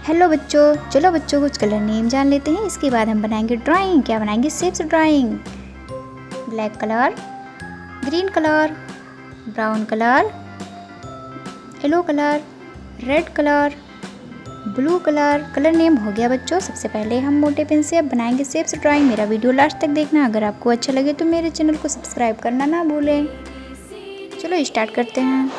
Hello बच्चों, चलो बच्चों कुछ कलर नेम जान लेते हैं। इसके बाद हम बनाएंगे ड्राइंग। क्या बनाएंगे? Shapes drawing. Black colour, green colour, brown colour, yellow colour, red colour, blue colour. Colour name हो गया बच्चों। सबसे पहले हम मोटे पेन से अब बनाएंगे शेप्स ड्राइंग। मेरा वीडियो लास्ट तक देखना। अगर आपको अच्छा लगे तो मेरे चैनल को सब्सक्राइब करना ना भूलें। चलो स्टार्ट करते हैं।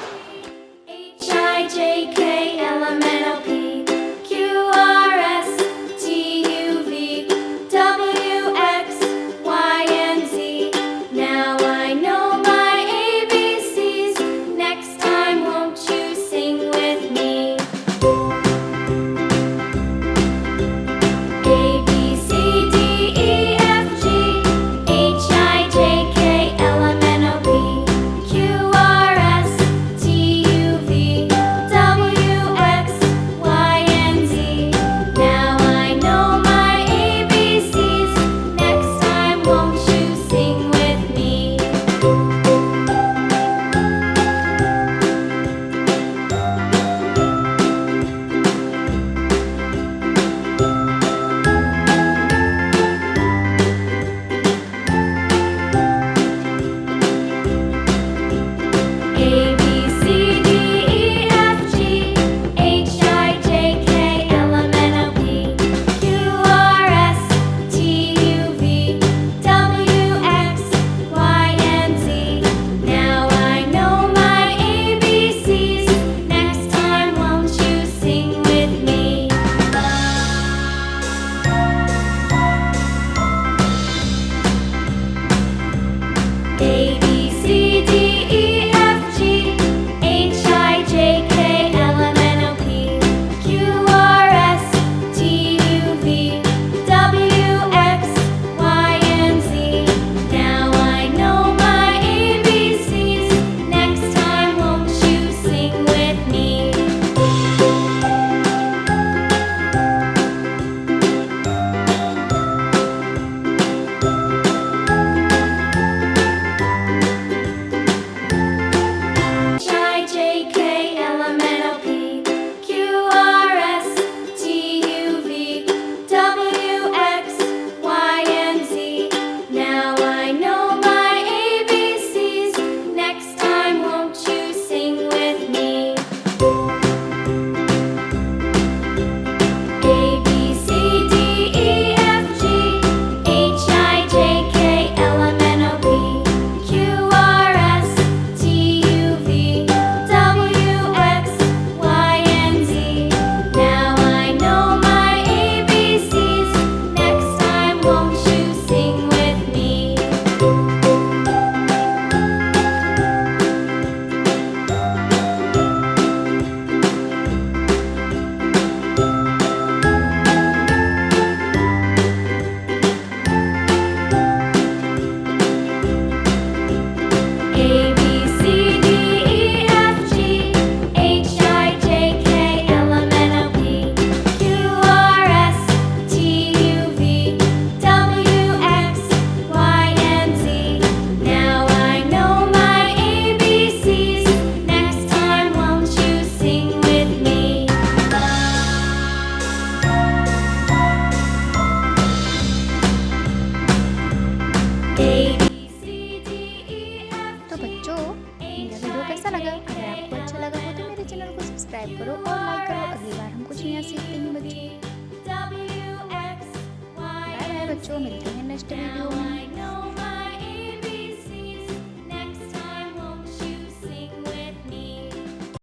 कैसा लगा? अगर आपको अच्छा लगा हो तो मेरे चैनल को सब्सक्राइब करो और लाइक करो। अगली बार हम कुछ नया सीखते हैं बच्चों। बाय बाय बच्चों, मिलते हैं नेक्स्ट वीडियो।